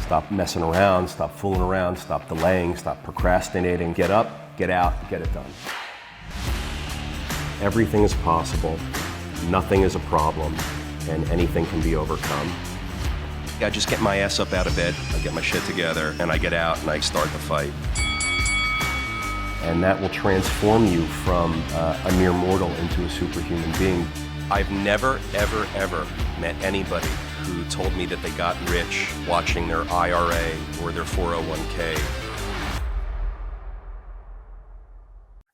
Stop messing around, stop fooling around, stop delaying, stop procrastinating. Get up, get out, get it done. Everything is possible, nothing is a problem, and anything can be overcome. I just get my ass up out of bed, I get my shit together, and I get out and I start the fight. And that will transform you from a mere mortal into a superhuman being. I've never, ever, ever met anybody who told me that they got rich watching their IRA or their 401k.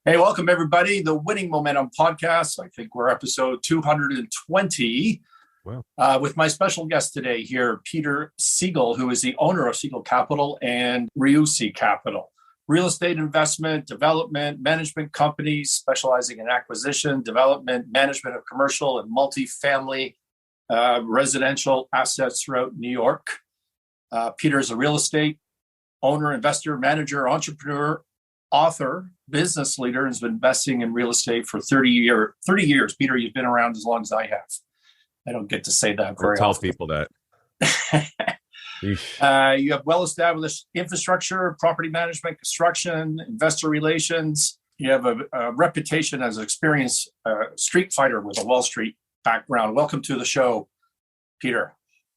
Hey, welcome everybody. The Winning Momentum Podcast. I think we're episode 220. Wow. With my special guest today here, Peter Siegel, who is the owner of Siegel Capital and Riusi Capital. Real estate investment, development, management companies specializing in acquisition, development, management of commercial and multifamily residential assets throughout New York. Peter is a real estate owner, investor, manager, entrepreneur, author, business leader, and has been investing in real estate for 30 years. Peter, you've been around as long as I have. I don't get to say that very often. Tell people that. You have well-established infrastructure, property management, construction, investor relations. You have a reputation as an experienced street fighter with a Wall Street background. Welcome to the show, Peter.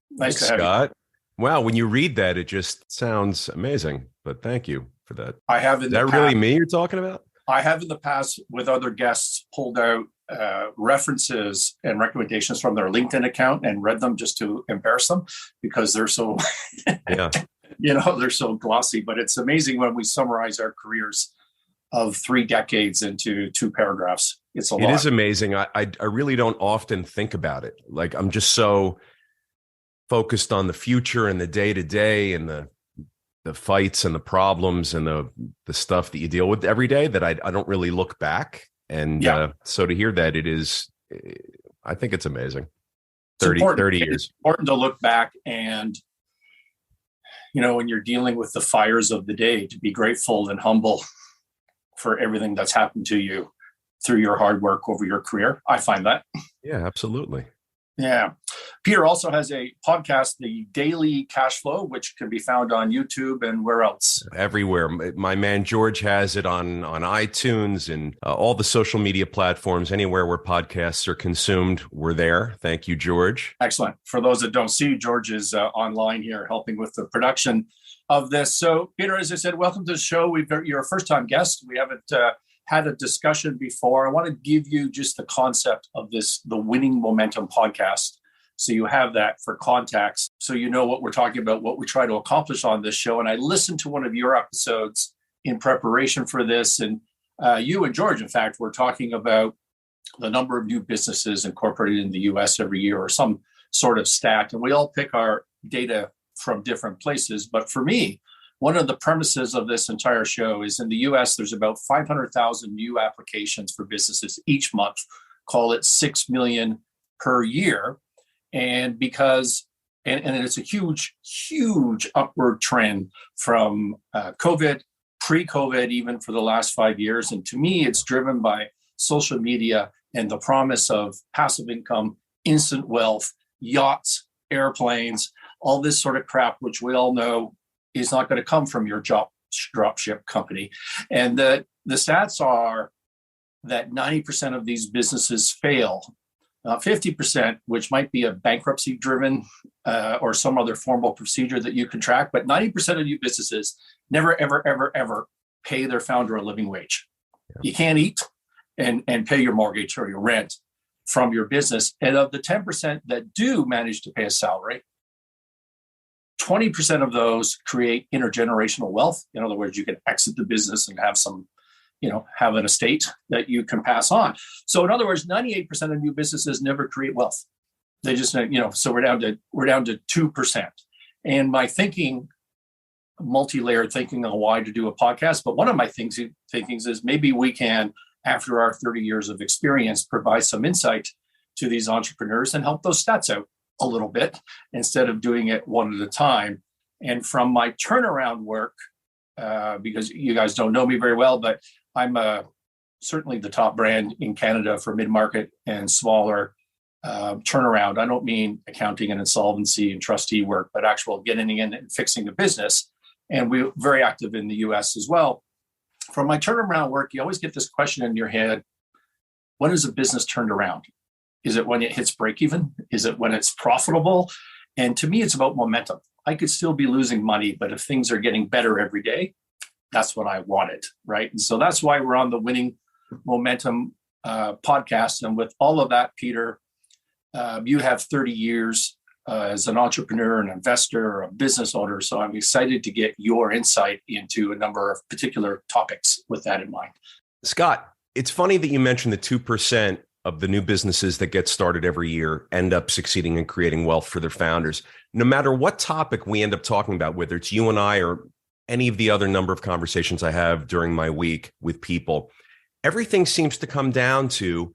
Nice to have Scott. You. Wow, when you read that, it just sounds amazing. But thank you for that. I have in Is the that past, really me you're talking about? I have in the past with other guests pulled out references and recommendations from their LinkedIn account and read them just to embarrass them because they're so, they're so glossy. But it's amazing when we summarize our careers of 3 decades into 2 paragraphs. It's a lot. It is amazing. I really don't often think about it. Like I'm just so focused on the future and the day-to-day and the fights and the problems and the stuff that you deal with every day that I don't really look back. And so to hear that I think it's amazing. 30 years. It's important to look back and, when you're dealing with the fires of the day, to be grateful and humble for everything that's happened to you through your hard work over your career. I find that. Yeah, absolutely. Yeah. Peter also has a podcast, The Daily Cash Flow, which can be found on YouTube and where else? Everywhere. My man George has it on iTunes and all the social media platforms. Anywhere where podcasts are consumed, we're there. Thank you, George. Excellent. For those that don't see, George is online here helping with the production of this. So, Peter, as I said, welcome to the show. You're a first-time guest. We haven't had a discussion before. I want to give you just the concept of the Winning Momentum Podcast. So you have that for context. So you know what we're talking about, what we try to accomplish on this show. And I listened to one of your episodes in preparation for this. And you and George, in fact, were talking about the number of new businesses incorporated in the US every year or some sort of stat. And we all pick our data from different places. But for me, one of the premises of this entire show is in the US, there's about 500,000 new applications for businesses each month, call it 6 million per year. And because, and it's a huge, huge upward trend from COVID, pre-COVID, even for the last 5 years. And to me, it's driven by social media and the promise of passive income, instant wealth, yachts, airplanes, all this sort of crap, which we all know is not going to come from your dropship company. And the stats are that 90% of these businesses fail. 50%, which might be a bankruptcy driven or some other formal procedure that you can track, but 90% of new businesses never, ever, ever, ever pay their founder a living wage. Yeah. You can't eat and pay your mortgage or your rent from your business. And of the 10% that do manage to pay a salary, 20% of those create intergenerational wealth. In other words, you can exit the business and have some, have an estate that you can pass on. So in other words, 98% of new businesses never create wealth. They just, so we're down to 2%. And my thinking, multi-layered thinking on why to do a podcast, but one of my thinkings is maybe we can, after our 30 years of experience, provide some insight to these entrepreneurs and help those stats out a little bit instead of doing it one at a time. And from my turnaround work, because you guys don't know me very well, but I'm certainly the top brand in Canada for mid-market and smaller turnaround. I don't mean accounting and insolvency and trustee work, but actual getting in and fixing a business. And we're very active in the US as well. From my turnaround work, you always get this question in your head: when is a business turned around? Is it when it hits break even? Is it when it's profitable? And to me, it's about momentum. I could still be losing money, but if things are getting better every day, that's what I wanted, right? And so that's why we're on the Winning Momentum podcast. And with all of that, Peter, you have 30 years as an entrepreneur, an investor, a business owner. So I'm excited to get your insight into a number of particular topics with that in mind. Scott, it's funny that you mentioned the 2% of the new businesses that get started every year end up succeeding and creating wealth for their founders. No matter what topic we end up talking about, whether it's you and I or any of the other number of conversations I have during my week with people, everything seems to come down to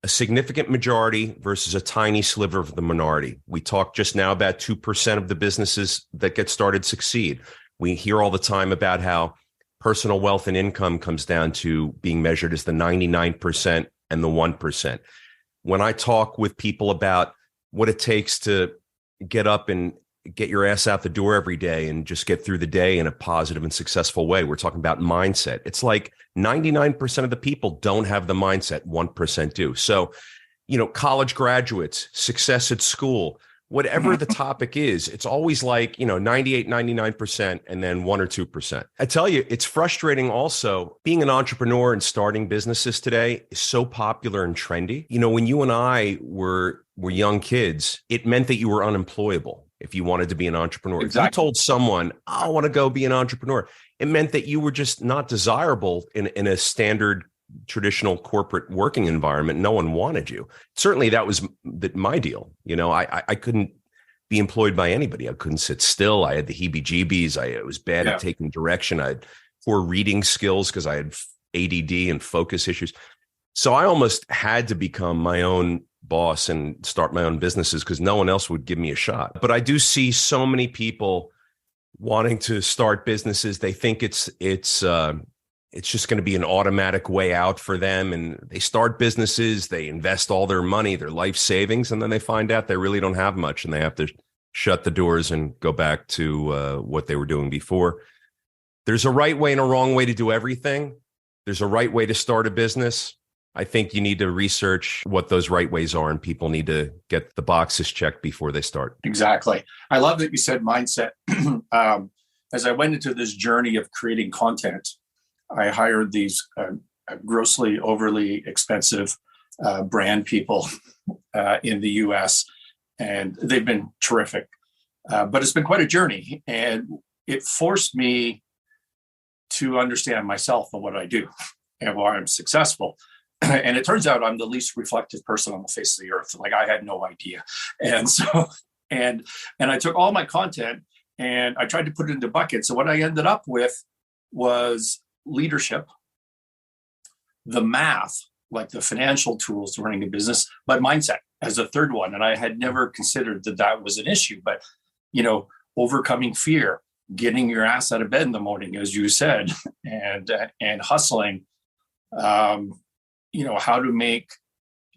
a significant majority versus a tiny sliver of the minority. We talked just now about 2% of the businesses that get started succeed. We hear all the time about how personal wealth and income comes down to being measured as the 99% and the 1%. When I talk with people about what it takes to get up and get your ass out the door every day and just get through the day in a positive and successful way, we're talking about mindset. It's like 99% of the people don't have the mindset, 1% do. So, college graduates, success at school, whatever the topic is, it's always like, 98, 99%, and then 1 or 2%. I tell you, it's frustrating also. Being an entrepreneur and starting businesses today is so popular and trendy. When you and I were young kids, it meant that you were unemployable if you wanted to be an entrepreneur. Exactly. If you told someone, I want to go be an entrepreneur, it meant that you were just not desirable in a standard traditional corporate working environment. No one wanted you. Certainly that was my deal. I couldn't be employed by anybody. I couldn't sit still. I had the heebie-jeebies. I was bad at taking direction. I had poor reading skills because I had ADD and focus issues. So I almost had to become my own boss and start my own businesses because no one else would give me a shot. But I do see so many people wanting to start businesses. They think it's just going to be an automatic way out for them. And they start businesses, they invest all their money, their life savings, and then they find out they really don't have much and they have to shut the doors and go back to what they were doing before. There's a right way and a wrong way to do everything. There's a right way to start a business. I think you need to research what those right ways are, and people need to get the boxes checked before they start. Exactly. I love that you said mindset. As I went into this journey of creating content, I hired these grossly overly expensive brand people in the US, and they've been terrific. But it's been quite a journey, and it forced me to understand myself and what I do and why I'm successful. And it turns out I'm the least reflective person on the face of the earth. Like, I had no idea. And so, and I took all my content and I tried to put it into buckets. So what I ended up with was leadership, the math, like the financial tools to running a business, but mindset as a third one. And I had never considered that was an issue, but, overcoming fear, getting your ass out of bed in the morning, as you said, and hustling, how to make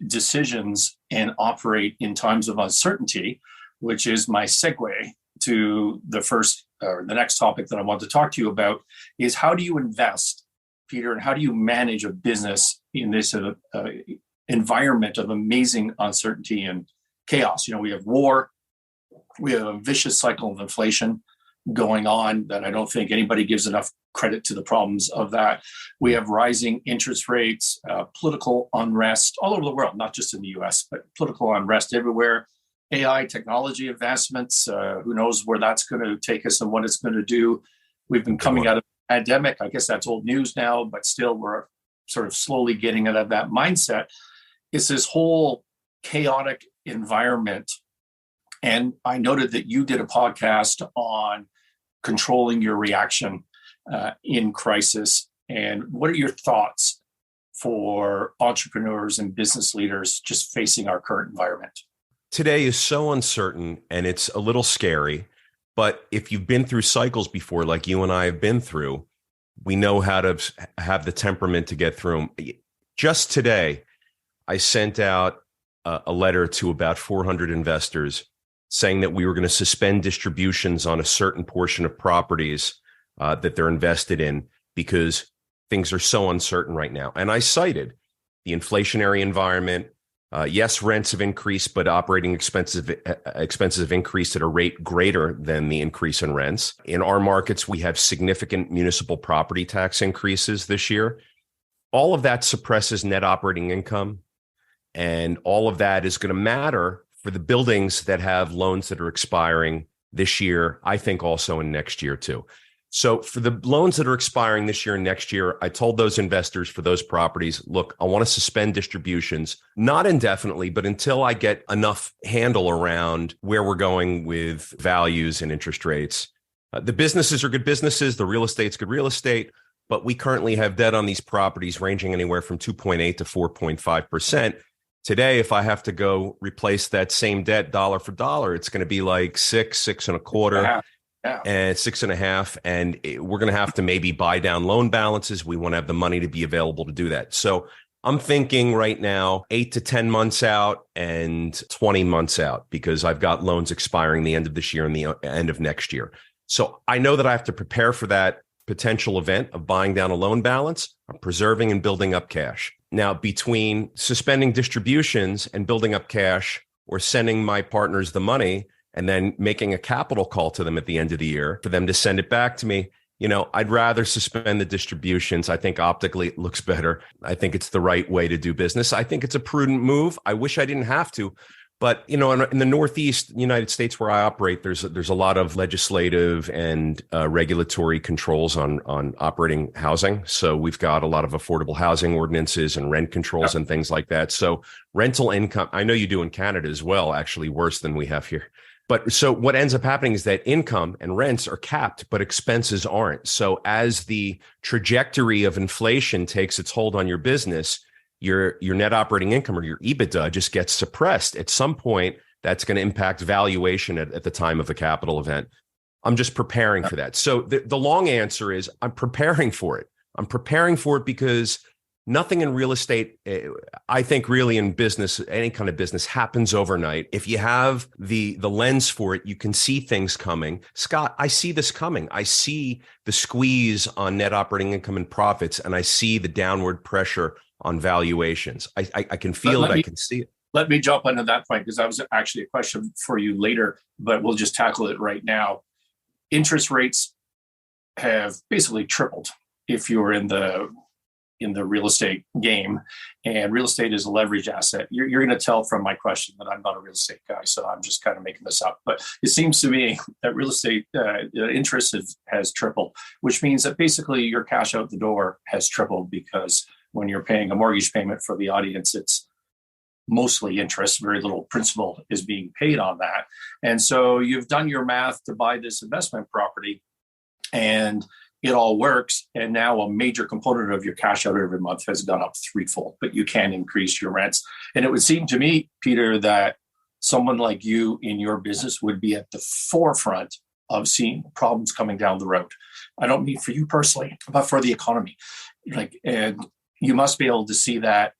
decisions and operate in times of uncertainty, which is my segue to the next topic that I want to talk to you about, is how do you invest, Peter, and how do you manage a business in this environment of amazing uncertainty and chaos? We have war, we have a vicious cycle of inflation going on that I don't think anybody gives enough credit to the problems of that. We have rising interest rates, political unrest all over the world, not just in the US, but political unrest everywhere. AI technology advancements, who knows where that's going to take us and what it's going to do. We've been coming out of the pandemic. I guess that's old news now, but still we're sort of slowly getting out of that mindset. It's this whole chaotic environment. And I noted that you did a podcast on controlling your reaction in crisis. And what are your thoughts for entrepreneurs and business leaders just facing our current environment? Today is so uncertain and it's a little scary, but if you've been through cycles before, like you and I have been through, we know how to have the temperament to get through them. Just today, I sent out a letter to about 400 investors saying that we were going to suspend distributions on a certain portion of properties that they're invested in because things are so uncertain right now. And I cited the inflationary environment. Yes, rents have increased, but operating expenses have increased at a rate greater than the increase in rents. In our markets, we have significant municipal property tax increases this year. All of that suppresses net operating income, and all of that is going to matter for the buildings that have loans that are expiring this year, I think also in next year too. So for the loans that are expiring this year and next year, I told those investors for those properties, look, I want to suspend distributions, not indefinitely, but until I get enough handle around where we're going with values and interest rates. The businesses are good businesses. The real estate's good real estate. But we currently have debt on these properties ranging anywhere from 2.8 to 4.5%. Today, if I have to go replace that same debt dollar for dollar, it's going to be like 6.25, and 6.5. And we're going to have to maybe buy down loan balances. We want to have the money to be available to do that. So I'm thinking right now 8 to 10 months out and 20 months out, because I've got loans expiring the end of this year and the end of next year. So I know that I have to prepare for that potential event of buying down a loan balance, or preserving and building up cash. Now, between suspending distributions and building up cash, or sending my partners the money and then making a capital call to them at the end of the year for them to send it back to me, I'd rather suspend the distributions. I think optically it looks better. I think it's the right way to do business. I think it's a prudent move. I wish I didn't have to. But, in the Northeast United States where I operate, there's a lot of legislative and regulatory controls on operating housing. So we've got a lot of affordable housing ordinances and rent controls and things like that. So rental income, I know you do in Canada as well, actually worse than we have here. But so what ends up happening is that income and rents are capped, but expenses aren't. So as the trajectory of inflation takes its hold on your business, your net operating income, or your EBITDA, just gets suppressed. At some point, that's going to impact valuation at the time of the capital event. I'm just preparing for that. So the long answer is I'm preparing for it. I'm preparing for it because nothing in real estate, I think really in business, any kind of business, happens overnight. If you have the lens for it, you can see things coming. Scott, I see this coming. I see the squeeze on net operating income and profits, and I see the downward pressure on valuations. I can feel it. I can see it. Let me jump onto that point, because that was actually a question for you later, but we'll just tackle it right now. Interest rates have basically tripled if you're in the real estate game, and real estate is a leverage asset. You're going to tell from my question that I'm not a real estate guy, so I'm just kind of making this up. But it seems to me that real estate interest has tripled, which means that basically your cash out the door has tripled, because when you're paying a mortgage payment, for the audience, it's mostly interest. Very little principal is being paid on that. And so you've done your math to buy this investment property, and it all works. And now a major component of your cash out every month has gone up threefold, but you can increase your rents. And it would seem to me, Peter, that someone like you in your business would be at the forefront of seeing problems coming down the road. I don't mean for you personally, but for the economy. And you must be able to see that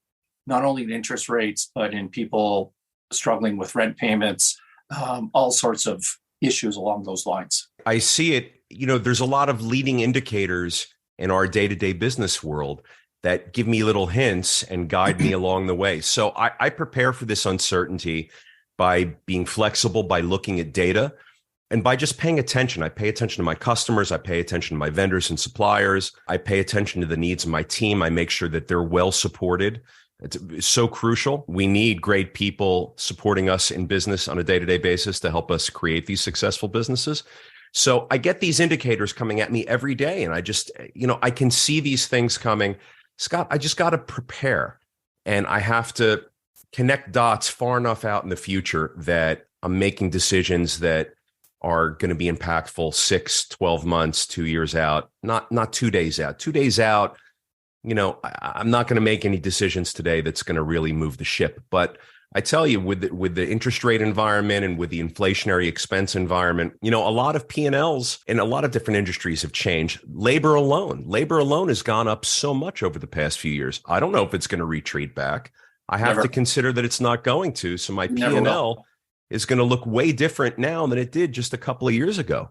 not only in interest rates, but in people struggling with rent payments, all sorts of issues along those lines. I see it. There's a lot of leading indicators in our day-to-day business world that give me little hints and guide me along the way. So I prepare for this uncertainty by being flexible, by looking at data, and by just paying attention. I pay attention to my customers. I pay attention to my vendors and suppliers. I pay attention to the needs of my team. I make sure that they're well supported. It's so crucial. We need great people supporting us in business on a day-to-day basis to help us create these successful businesses. So I get these indicators coming at me every day, and I just, I can see these things coming. Scott, I just got to prepare, and I have to connect dots far enough out in the future that I'm making decisions that are going to be impactful 6, 12 months, 2 years out, not 2 days out. 2 days out, I'm not going to make any decisions today that's going to really move the ship. But I tell you, with the interest rate environment and with the inflationary expense environment, a lot of P&Ls in a lot of different industries have changed. Labor alone has gone up so much over the past few years. I don't know if it's going to retreat back. I have Never. to consider that it's not going to. So my You never P&L is going to look way different now than it did just a couple of years ago.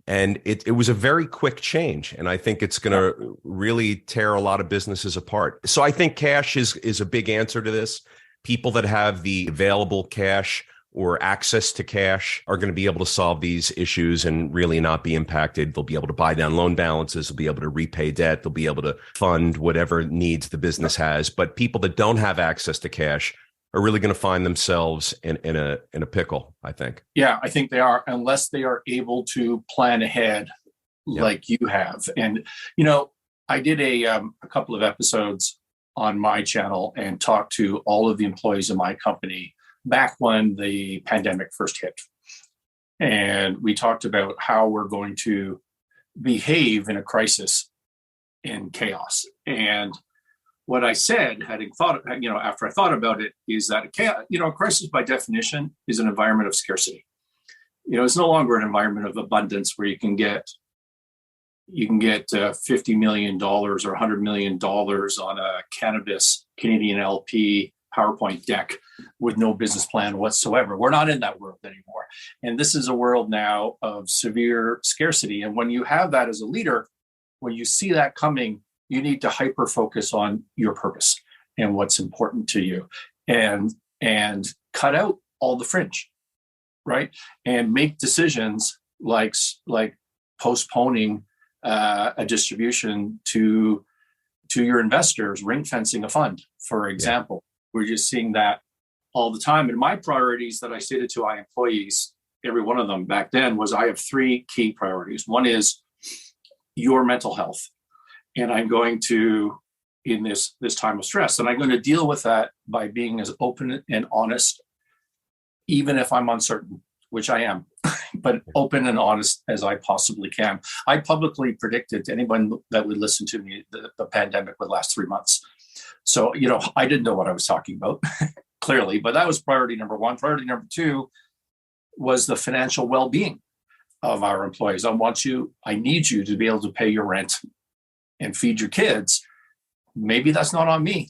And it was a very quick change. And I think it's going to really tear a lot of businesses apart. So I think cash is a big answer to this. People that have the available cash or access to cash are going to be able to solve these issues and really not be impacted. They'll be able to buy down loan balances. They'll be able to repay debt. They'll be able to fund whatever needs the business has. But people that don't have access to cash are really going to find themselves in a pickle, I think. Yeah, I think they are, unless they are able to plan ahead like you have. And, I did a couple of episodes on my channel and talked to all of the employees of my company back when the pandemic first hit. And we talked about how we're going to behave in a crisis and chaos. And what I said, after I thought about it, is that a crisis by definition is an environment of scarcity. It's no longer an environment of abundance where you can get $50 million or $100 million on a cannabis Canadian LP PowerPoint deck with no business plan whatsoever. We're not in that world anymore. And this is a world now of severe scarcity. And when you have that as a leader, when you see that coming, you need to hyper focus on your purpose and what's important to you, and cut out all the fringe, right? And make decisions like postponing a distribution to your investors, ring fencing a fund, for example. We're just seeing that all the time. And my priorities that I stated to my employees, every one of them back then, was I have three key priorities. One is your mental health. And I'm going to, in this time of stress, and I'm going to deal with that by being as open and honest, even if I'm uncertain, which I am, but open and honest as I possibly can. I publicly predicted to anyone that would listen to me that the pandemic would last 3 months. So, I didn't know what I was talking about, clearly, but that was priority number one. Priority number two was the financial well-being of our employees. I need you to be able to pay your rent and feed your kids. Maybe that's not on me.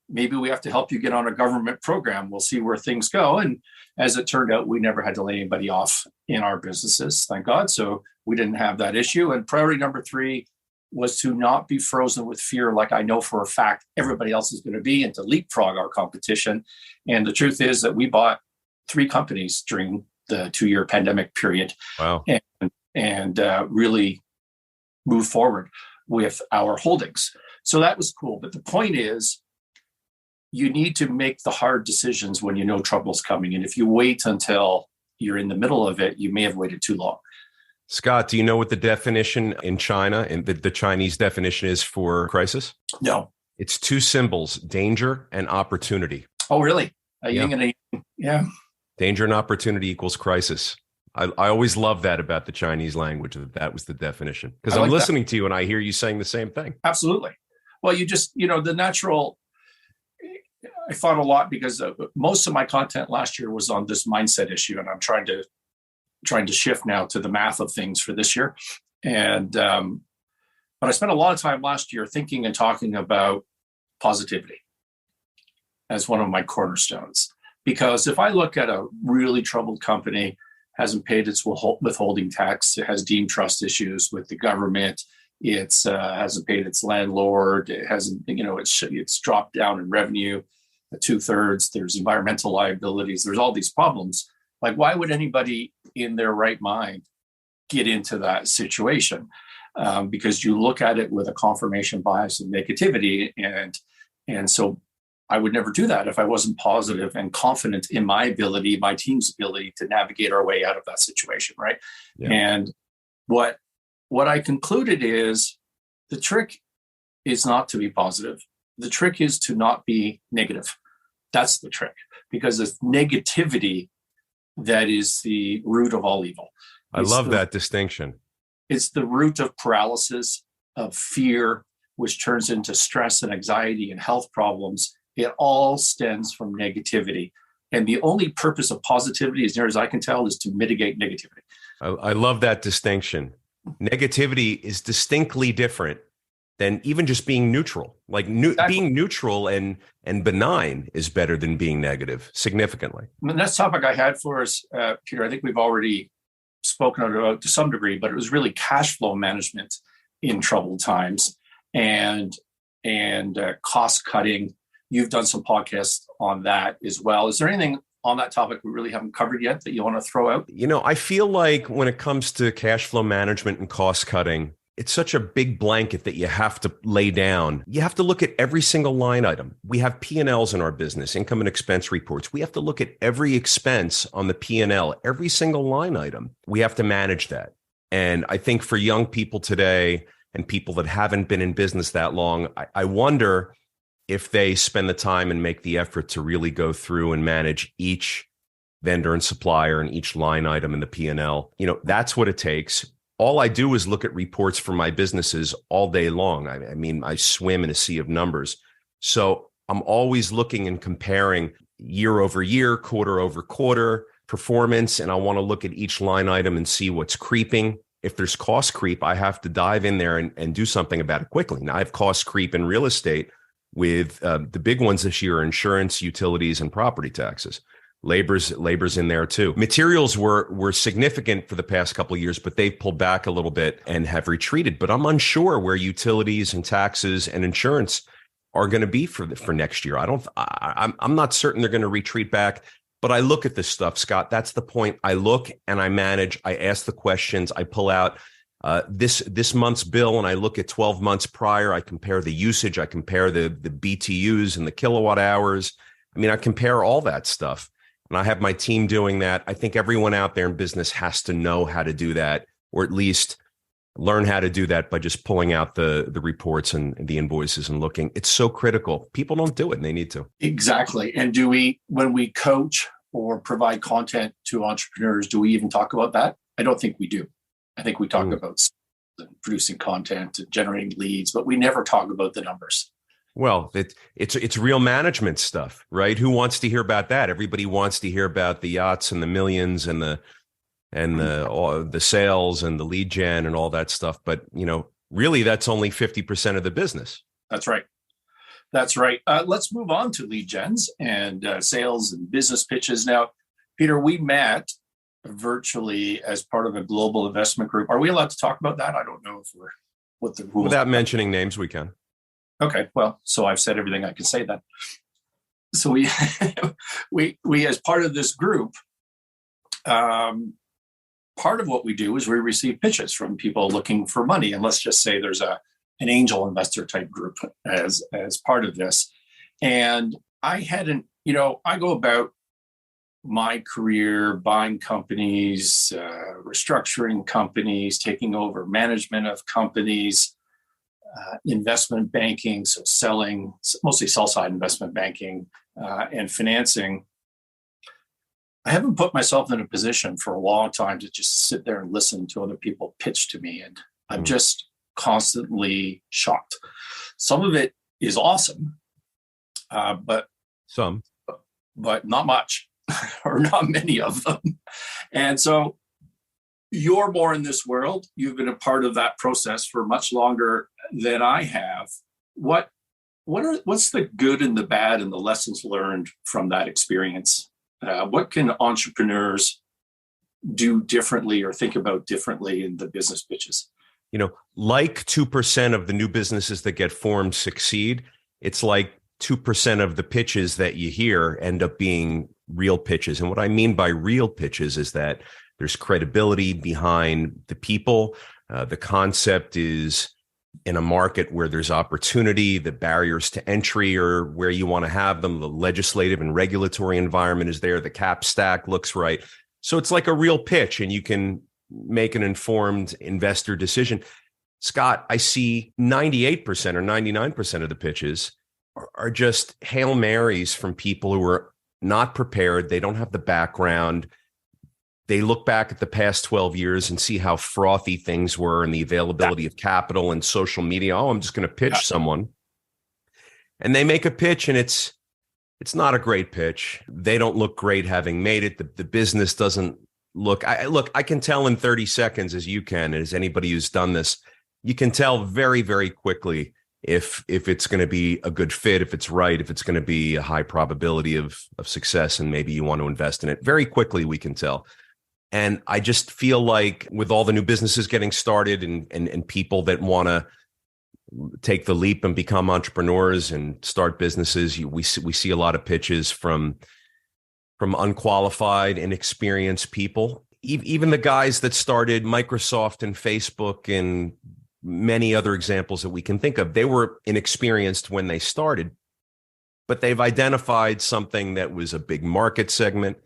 Maybe we have to help you get on a government program. We'll see where things go. And as it turned out, we never had to lay anybody off in our businesses, thank God. So we didn't have that issue. And priority number three was to not be frozen with fear, like I know for a fact everybody else is going to be, and to leapfrog our competition. And the truth is that we bought 3 companies during the 2-year pandemic period. Wow. And really move forward with our holdings. So that was cool. But the point is, you need to make the hard decisions when you know trouble's coming. And if you wait until you're in the middle of it, you may have waited too long. Scott, do you know what the definition in China and the Chinese definition is for crisis? No. It's 2 symbols, danger and opportunity. Oh, really? A yin and a yang. Yeah. Danger and opportunity equals crisis. I always love that about the Chinese language, that was the definition. Because I'm listening to you and I hear you saying the same thing. Absolutely. Well, you just, the natural, I thought a lot because most of my content last year was on this mindset issue, and I'm trying to shift now to the math of things for this year. And, but I spent a lot of time last year thinking and talking about positivity as one of my cornerstones. Because if I look at a really troubled company, hasn't paid its withholding tax, it has deemed trust issues with the government, it's hasn't paid its landlord, it hasn't, it's dropped down in revenue 2/3, there's environmental liabilities, there's all these problems. Like, why would anybody in their right mind get into that situation? Because you look at it with a confirmation bias of negativity. And so I would never do that if I wasn't positive and confident in my ability, my team's ability to navigate our way out of that situation, right? Yeah. And what I concluded is the trick is not to be positive. The trick is to not be negative. That's the trick, because it's negativity that is the root of all evil. I love that distinction. It's the root of paralysis, of fear, which turns into stress and anxiety and health problems. It all stems from negativity. And the only purpose of positivity, as near as I can tell, is to mitigate negativity. I love that distinction. Negativity is distinctly different then even just being neutral, like being neutral and benign is better than being negative significantly. The next topic I had for us, Peter, I think we've already spoken about to some degree, but it was really cash flow management in troubled times and cost cutting. You've done some podcasts on that as well. Is there anything on that topic we really haven't covered yet that you want to throw out? I feel like when it comes to cash flow management and cost cutting, it's such a big blanket that you have to lay down. You have to look at every single line item. We have P&Ls in our business, income and expense reports. We have to look at every expense on the P&L, every single line item. We have to manage that. And I think for young people today and people that haven't been in business that long, I wonder if they spend the time and make the effort to really go through and manage each vendor and supplier and each line item in the P&L. That's what it takes. All I do is look at reports for my businesses all day long. I mean, I swim in a sea of numbers. So I'm always looking and comparing year over year, quarter over quarter performance. And I want to look at each line item and see what's creeping. If there's cost creep, I have to dive in there and do something about it quickly. Now, I have cost creep in real estate with the big ones this year, insurance, utilities, and property taxes. Labor's in there too. Materials were significant for the past couple of years, but they've pulled back a little bit and have retreated. But I'm unsure where utilities and taxes and insurance are going to be for next year. I'm not certain they're going to retreat back. But I look at this stuff, Scott. That's the point. I look and I manage. I ask the questions. I pull out this month's bill and I look at 12 months prior. I compare the usage. I compare the BTUs and the kilowatt hours. I mean, I compare all that stuff. And I have my team doing that. I think everyone out there in business has to know how to do that, or at least learn how to do that by just pulling out the reports and the invoices and looking. It's so critical. People don't do it and they need to. Exactly. And when we coach or provide content to entrepreneurs, do we even talk about that? I don't think we do. I think we talk about producing content and generating leads, but we never talk about the numbers. Well, it's real management stuff, right? Who wants to hear about that? Everybody wants to hear about the yachts and the millions and the sales and the lead gen and all that stuff. But really, that's only 50% of the business. That's right. That's right. Let's move on to lead gens and sales and business pitches. Now, Peter, we met virtually as part of a global investment group. Are we allowed to talk about that? I don't know what the rules. Without mentioning names, we can. Okay, well, so I've said everything I can say then. So we we as part of this group, part of what we do is we receive pitches from people looking for money, and let's just say there's an angel investor type group as part of this. And I hadn't, I go about my career buying companies, restructuring companies, taking over management of companies. Investment banking, so selling, mostly sell-side investment banking and financing. I haven't put myself in a position for a long time to just sit there and listen to other people pitch to me. And I'm just constantly shocked. Some of it is awesome, but not much or not many of them. And so you're more in this world. You've been a part of that process for much longer than I have. What's the good and the bad and the lessons learned from that experience? What can entrepreneurs do differently or think about differently in the business pitches? Like 2% of the new businesses that get formed succeed. It's like 2% of the pitches that you hear end up being real pitches. And what I mean by real pitches is that there's credibility behind the people. The concept is in a market where there's opportunity, the barriers to entry are where you want to have them. The legislative and regulatory environment is there. The cap stack looks right. So it's like a real pitch and you can make an informed investor decision. Scott, I see 98% or 99% of the pitches are just Hail Marys from people who are not prepared. They don't have the background. They look back at the past 12 years and see how frothy things were and the availability of capital and social media. Oh, I'm just going to pitch someone. And they make a pitch and it's not a great pitch. They don't look great having made it. The business doesn't look, I can tell in 30 seconds, as you can, as anybody who's done this, you can tell very, very quickly if it's going to be a good fit, if it's right, if it's going to be a high probability of success, and maybe you want to invest in it. Very quickly, we can tell. And I just feel like with all the new businesses getting started and people that want to take the leap and become entrepreneurs and start businesses, we see a lot of pitches from unqualified, inexperienced people. Even the guys that started Microsoft and Facebook and many other examples that we can think of, they were inexperienced when they started, but they've identified something that was a big market segment.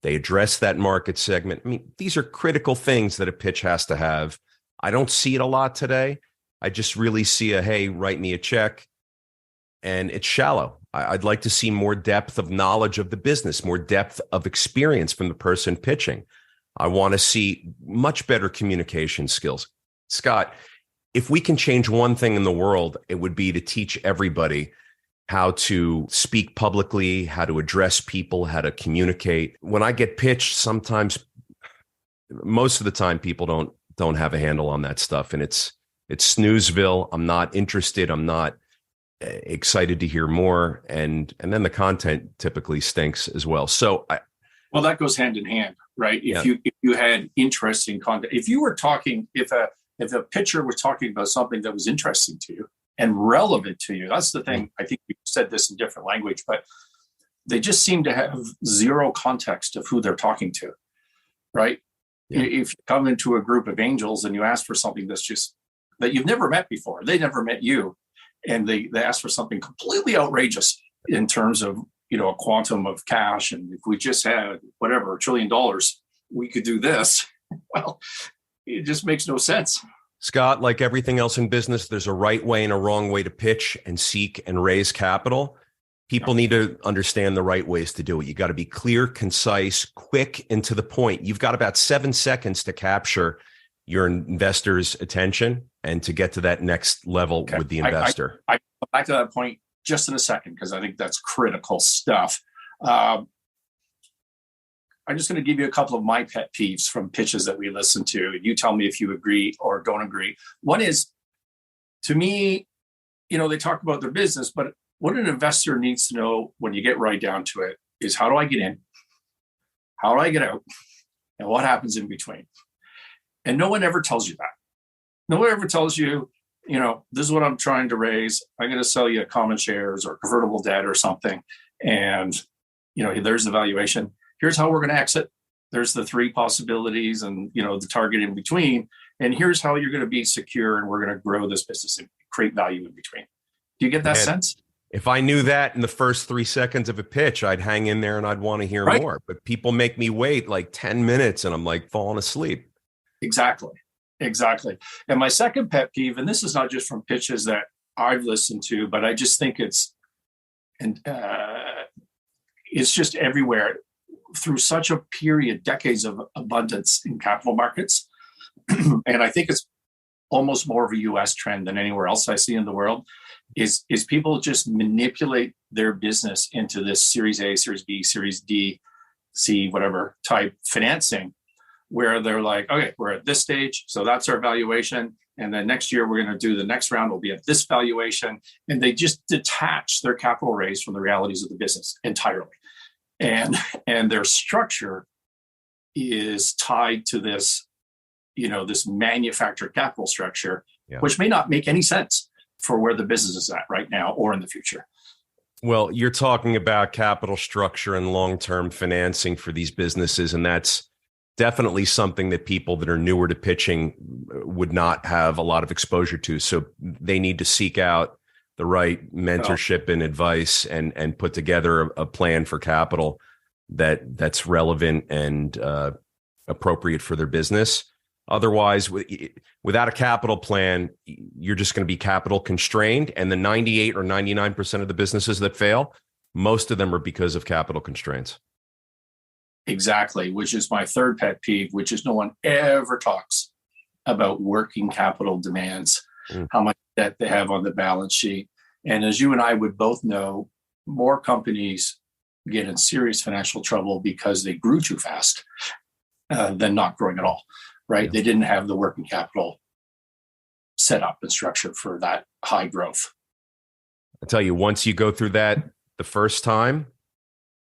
They address that market segment. I mean, these are critical things that a pitch has to have. I don't see it a lot today. I just really see hey, write me a check. And it's shallow. I'd like to see more depth of knowledge of the business, more depth of experience from the person pitching. I want to see much better communication skills. Scott, if we can change one thing in the world, it would be to teach everybody how to speak publicly, how to address people, how to communicate. When I get pitched, sometimes, most of the time, people don't have a handle on that stuff, and it's snoozeville. I'm not interested. I'm not excited to hear more, and then the content typically stinks as well. So, well, that goes hand in hand, right? If you had interesting content, if you were talking, if a pitcher was talking about something that was interesting to you and relevant to you, that's the thing. I think you said this in different language, but they just seem to have zero context of who they're talking to, right? Yeah. If you come into a group of angels and you ask for something that's just that you've never met before, they never met you, and they ask for something completely outrageous in terms of, a quantum of cash, and if we just had whatever $1 trillion, we could do this. Well, it just makes no sense. Scott, like everything else in business, there's a right way and a wrong way to pitch and seek and raise capital. People need to understand the right ways to do it. You got to be clear, concise, quick, and to the point. You've got about 7 seconds to capture your investor's attention and to get to that next level with the investor. I come back to that point just in a second, because I think that's critical stuff. I'm just going to give you a couple of my pet peeves from pitches that we listen to. You tell me if you agree or don't agree. One is, to me, they talk about their business, but what an investor needs to know when you get right down to it is, how do I get in? How do I get out? And what happens in between? And no one ever tells you that. No one ever tells you, this is what I'm trying to raise. I'm going to sell you common shares or convertible debt or something. And, there's the valuation. Here's how we're going to exit. There's the 3 possibilities and, the target in between. And here's how you're going to be secure, and we're going to grow this business and create value in between. Do you get that sense? If I knew that in the first 3 seconds of a pitch, I'd hang in there and I'd want to hear more. But people make me wait like 10 minutes and I'm like falling asleep. Exactly. And my second pet peeve, and this is not just from pitches that I've listened to, but I just think it's just everywhere through such a period, decades of abundance in capital markets. And I think it's almost more of a US trend than anywhere else I see in the world, is people just manipulate their business into this Series A, Series B, Series D, C, whatever type financing, where they're like, okay, we're at this stage, so that's our valuation. And then next year, we're going to do the next round, will be at this valuation. And they just detach their capital raise from the realities of the business entirely. And their structure is tied to this, this manufactured capital structure, which may not make any sense for where the business is at right now or in the future. Well, you're talking about capital structure and long-term financing for these businesses, and that's definitely something that people that are newer to pitching would not have a lot of exposure to. So they need to seek out the right mentorship and advice and put together a plan for capital that's relevant and appropriate for their business. Otherwise, without a capital plan, you're just going to be capital constrained. And the 98 or 99% of the businesses that fail, most of them are because of capital constraints. Exactly, which is my third pet peeve, which is no one ever talks about working capital demands, how much debt they have on the balance sheet. And as you and I would both know, more companies get in serious financial trouble because they grew too fast than not growing at all, right? Yeah. They didn't have the working capital set up and structured for that high growth. I tell you, once you go through that the first time,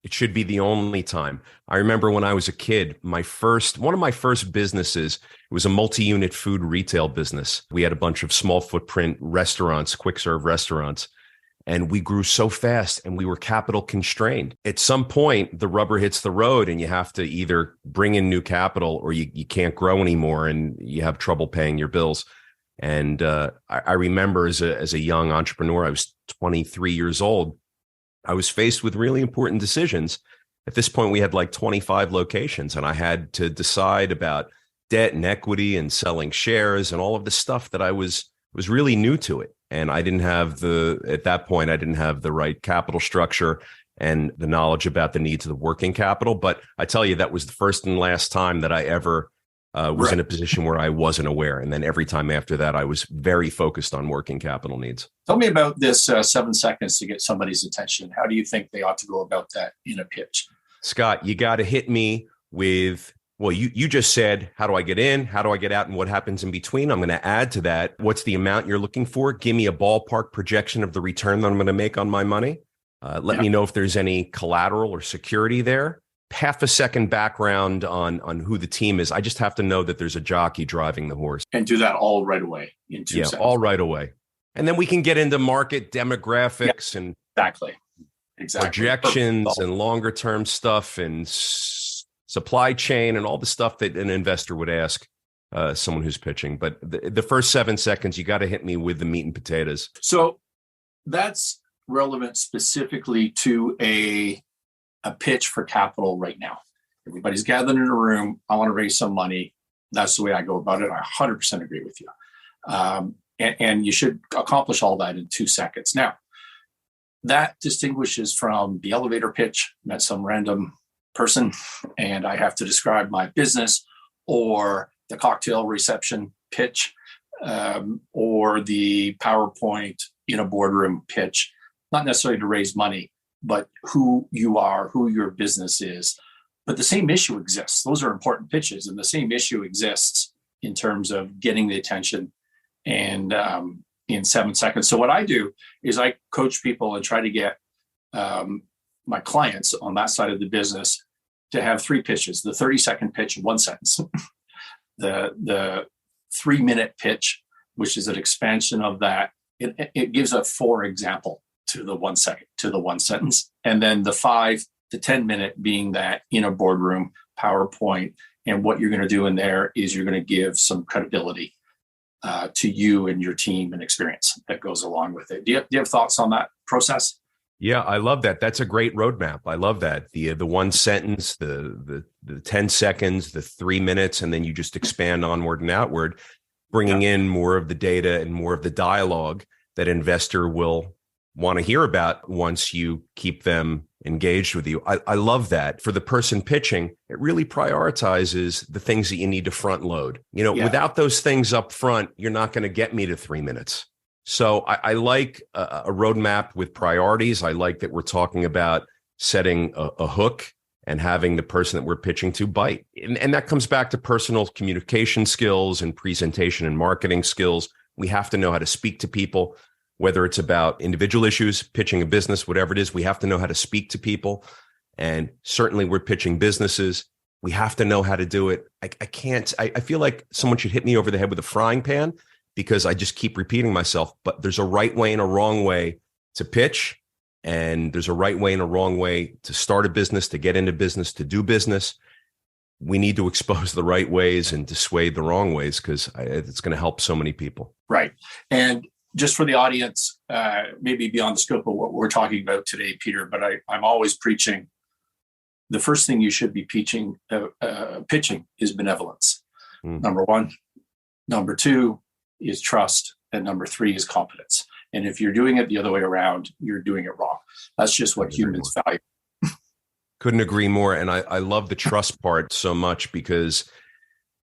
it should be the only time. I remember when I was a kid, one of my first businesses, it was a multi-unit food retail business. We had a bunch of small footprint restaurants, quick serve restaurants, and we grew so fast and we were capital constrained. At some point, the rubber hits the road and you have to either bring in new capital or you can't grow anymore and you have trouble paying your bills. And I remember as a young entrepreneur, I was 23 years old. I was faced with really important decisions. At this point, we had like 25 locations, and I had to decide about debt and equity and selling shares and all of the stuff that I was really new to it. And I didn't have at that point, I didn't have the right capital structure and the knowledge about the needs of the working capital. But I tell you, that was the first and last time that I ever was in a position where I wasn't aware. And then every time after that, I was very focused on working capital needs. Tell me about this 7 seconds to get somebody's attention. How do you think they ought to go about that in a pitch? Scott, you got to hit me with, well, you just said, how do I get in? How do I get out? And what happens in between? I'm going to add to that. What's the amount you're looking for? Give me a ballpark projection of the return that I'm going to make on my money. Let me know if there's any collateral or security there. Half a second background on who the team is. I just have to know that there's a jockey driving the horse. And do that all right away in 2 seconds. All right away. And then we can get into market demographics and exactly projections and longer term stuff and supply chain and all the stuff that an investor would ask someone who's pitching. But the first 7 seconds, you got to hit me with the meat and potatoes. So that's relevant specifically to a pitch for capital right now. Everybody's gathered in a room. I want to raise some money. That's the way I go about it. I 100% agree with you. And you should accomplish all that in 2 seconds. Now, that distinguishes from the elevator pitch, met some random person, and I have to describe my business, or the cocktail reception pitch, or the PowerPoint in a boardroom pitch, not necessarily to raise money, but who you are, who your business is. But the same issue exists. Those are important pitches, and the same issue exists in terms of getting the attention and in 7 seconds. So what I do is I coach people and try to get my clients on that side of the business to have 3 pitches: the 30-second pitch in 1 sentence, the 3-minute pitch, which is an expansion of that. It gives a for example to the 1 second, to the 1 sentence, and then the 5 to 10 minute being that in a boardroom PowerPoint. And what you're going to do in there is you're going to give some credibility to you and your team and experience that goes along with it. Do you have thoughts on that process? Yeah, I love that. That's a great roadmap. I love that. The 1 sentence, the 10 seconds, the 3 minutes, and then you just expand onward and outward, bringing in more of the data and more of the dialogue that investor will want to hear about once you keep them engaged with you. I love that. For the person pitching, it really prioritizes the things that you need to front load. Without those things up front, you're not going to get me to 3 minutes. So I like a roadmap with priorities. I like that we're talking about setting a hook and having the person that we're pitching to bite. And that comes back to personal communication skills and presentation and marketing skills. We have to know how to speak to people. Whether it's about individual issues, pitching a business, whatever it is, we have to know how to speak to people. And certainly we're pitching businesses. We have to know how to do it. I feel like someone should hit me over the head with a frying pan because I just keep repeating myself. But there's a right way and a wrong way to pitch. And there's a right way and a wrong way to start a business, to get into business, to do business. We need to expose the right ways and dissuade the wrong ways because it's going to help so many people. Right. And just for the audience, maybe beyond the scope of what we're talking about today, Peter, but I'm always preaching, the first thing you should be pitching is benevolence. Number 1. Number 2 is trust. And number 3 is competence. And if you're doing it the other way around, you're doing it wrong. That's just what humans value. Couldn't agree more. And I love the trust part so much because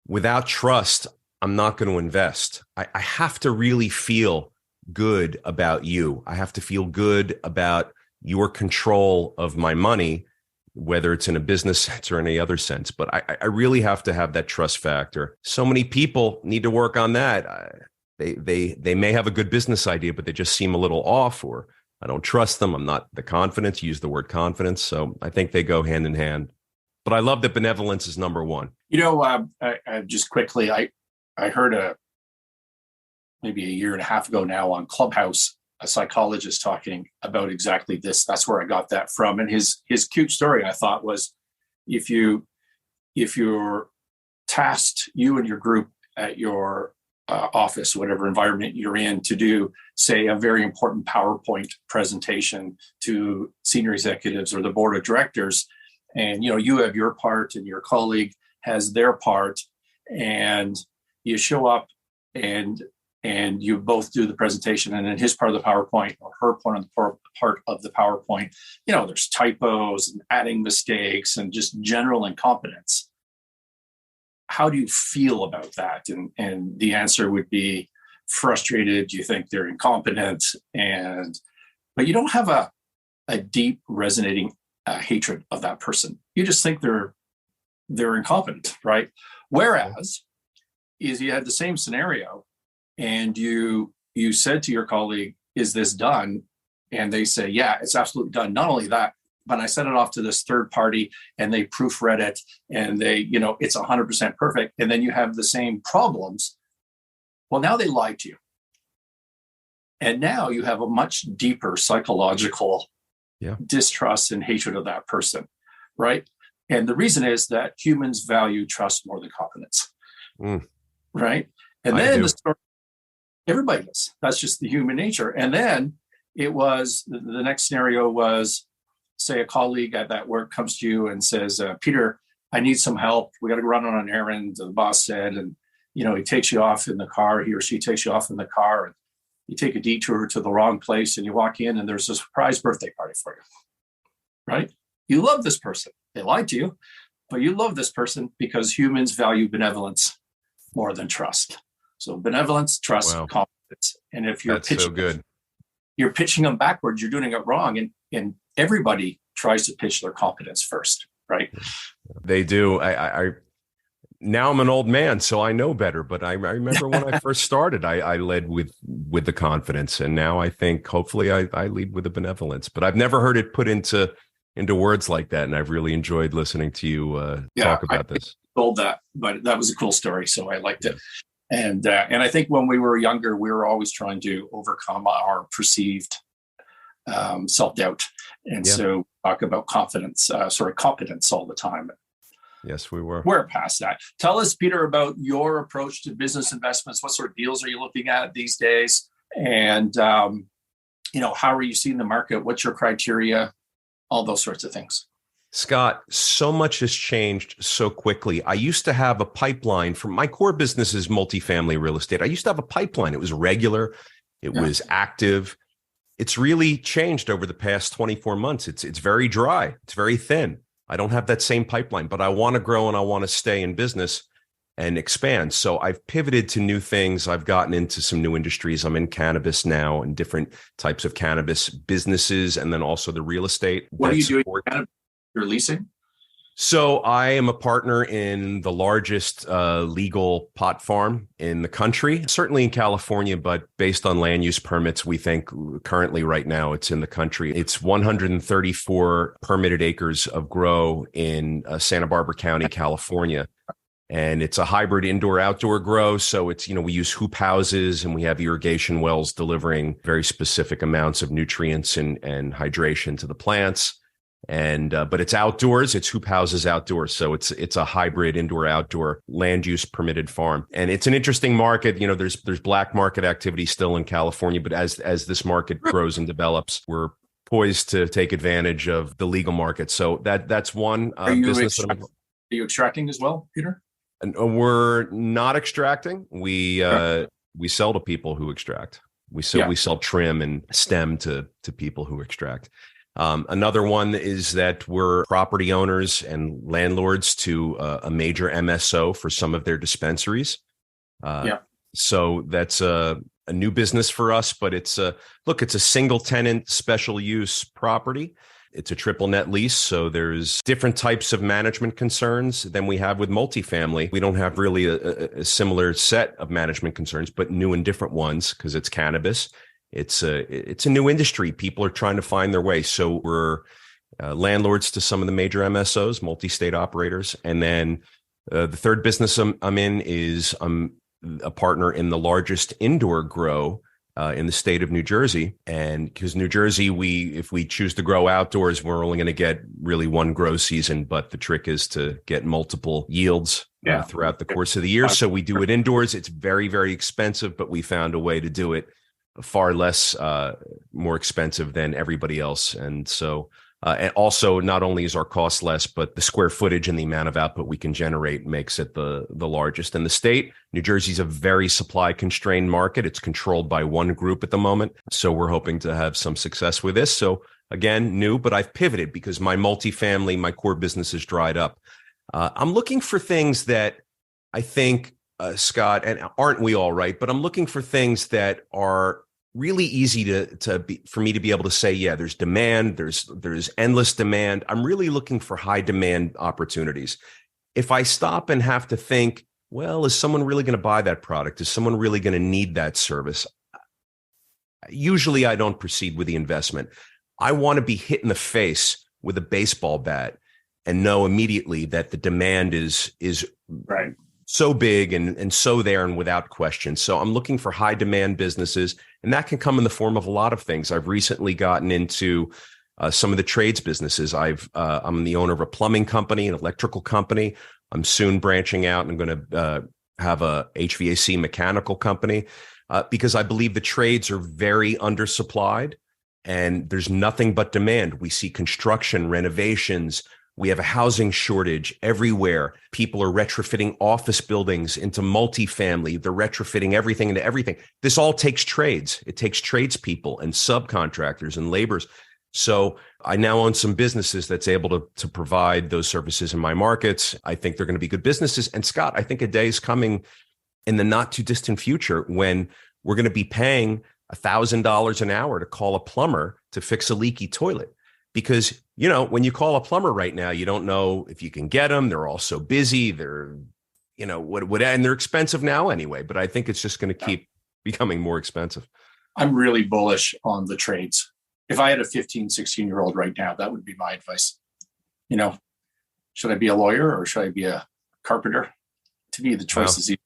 without trust, I'm not going to invest. I have to really feel good about you. I have to feel good about your control of my money, whether it's in a business sense or any other sense. But I really have to have that trust factor. So many people need to work on that. they may have a good business idea, but they just seem a little off, or I don't trust them. I'm not the confidence. Use the word confidence. So I think they go hand in hand. But I love that benevolence is number one. I just quickly, I heard maybe a year and a half ago now on Clubhouse, a psychologist talking about exactly this. That's where I got that from. And his cute story, I thought, was if you're tasked, you and your group at your office, whatever environment you're in, to do, say, a very important PowerPoint presentation to senior executives or the board of directors, and you have your part and your colleague has their part, and you show up and you both do the presentation, and then his part of the PowerPoint or her part of the PowerPoint, there's typos and adding mistakes and just general incompetence. How do you feel about that? And the answer would be frustrated. You think they're incompetent, but you don't have a deep resonating hatred of that person. You just think they're incompetent, right? Whereas is you had the same scenario and you said to your colleague, is this done? And they say, yeah, it's absolutely done. Not only that, but I sent it off to this third party and they proofread it and they, it's 100% perfect. And then you have the same problems. Well, now they lied to you. And now you have a much deeper psychological distrust and hatred of that person, right? And the reason is that humans value trust more than competence, right? And then the story, everybody does. That's just the human nature. And then it was, the next scenario was, say a colleague at that work comes to you and says, Peter, I need some help. We got to run on an errand, the boss said, and he takes you off in the car, he or she takes you off in the car, and you take a detour to the wrong place and you walk in and there's a surprise birthday party for you, right? You love this person. They lied to you, but you love this person because humans value benevolence more than trust. So benevolence, trust, confidence. And if you're you're pitching them backwards, you're doing it wrong. And everybody tries to pitch their competence first, right? They do. I now I'm an old man, so I know better. But I remember when I first started, I led with the confidence, and now I think hopefully I lead with the benevolence. But I've never heard it put into words like that, and I've really enjoyed listening to you talk about this. Told that, but that was a cool story, so I liked it. And I think when we were younger, we were always trying to overcome our perceived self-doubt, and so talk about competence all the time. Yes, we were. We're past that. Tell us, Peter, about your approach to business investments. What sort of deals are you looking at these days? And, how are you seeing the market? What's your criteria? All those sorts of things. Scott, so much has changed so quickly. I used to have a pipeline from my core business is multifamily real estate. I used to have a pipeline. It was regular. It was active. It's really changed over the past 24 months. It's very dry. It's very thin. I don't have that same pipeline, but I want to grow and I want to stay in business and expand. So I've pivoted to new things. I've gotten into some new industries. I'm in cannabis now and different types of cannabis businesses, and then also the real estate. What are you doing? You're leasing? So I am a partner in the largest legal pot farm in the country, certainly in California, but based on land use permits, we think currently right now it's in the country. It's 134 permitted acres of grow in Santa Barbara County, California. And it's a hybrid indoor-outdoor grow. So it's, we use hoop houses and we have irrigation wells delivering very specific amounts of nutrients and hydration to the plants. And but it's outdoors. It's hoop houses outdoors, so it's a hybrid indoor-outdoor land use permitted farm, and it's an interesting market. There's black market activity still in California, but as this market grows and develops, we're poised to take advantage of the legal market. So that's one business. Are you extracting as well, Peter? And we're not extracting. We sell to people who extract. We sell trim and stem to people who extract. Another one is that we're property owners and landlords to a major MSO for some of their dispensaries. So that's a new business for us, but it's a single tenant special use property. It's a triple net lease, so there's different types of management concerns than we have with multifamily. We don't have really a similar set of management concerns, but new and different ones because it's cannabis. It's a new industry. People are trying to find their way. So we're landlords to some of the major MSOs, multi-state operators. And then the third business I'm in is I'm a partner in the largest indoor grow in the state of New Jersey. And because New Jersey, if we choose to grow outdoors, we're only going to get really one grow season. But the trick is to get multiple yields throughout the course of the year. So we do it indoors. It's very, very expensive, but we found a way to do it far less, more expensive than everybody else. And so and also, not only is our cost less, but the square footage and the amount of output we can generate makes it the largest in the state. New Jersey's a very supply constrained market. It's controlled by one group at the moment. So we're hoping to have some success with this. So again, new, but I've pivoted because my multifamily, my core business is dried up. I'm looking for things that I think, Scott, and aren't we all right? But I'm looking for things that are really easy for me to be able to say, yeah, there's demand, there's endless demand. I'm really looking for high demand opportunities. If I stop and have to think, well, is someone really going to buy that product? Is someone really going to need that service? Usually I don't proceed with the investment. I want to be hit in the face with a baseball bat and know immediately that the demand is right. So big and so there and without question. So I'm looking for high demand businesses, and that can come in the form of a lot of things. I've recently gotten into some of the trades businesses. I'm the owner of a plumbing company, an electrical company. I'm soon branching out and I'm going to have a HVAC mechanical company because I believe the trades are very undersupplied and there's nothing but demand. We see construction, renovations. We have a housing shortage everywhere. People are retrofitting office buildings into multifamily. They're retrofitting everything into everything. This all takes trades. It takes tradespeople and subcontractors and laborers. So I now own some businesses that's able to provide those services in my markets. I think they're going to be good businesses. And Scott, I think a day is coming in the not too distant future when we're going to be paying $1,000 an hour to call a plumber to fix a leaky toilet. Because, when you call a plumber right now, you don't know if you can get them. They're all so busy. They're, and they're expensive now anyway. But I think it's just going to keep becoming more expensive. I'm really bullish on the trades. If I had a 15, 16-year-old right now, that would be my advice. Should I be a lawyer or should I be a carpenter? To me, the choice is easy.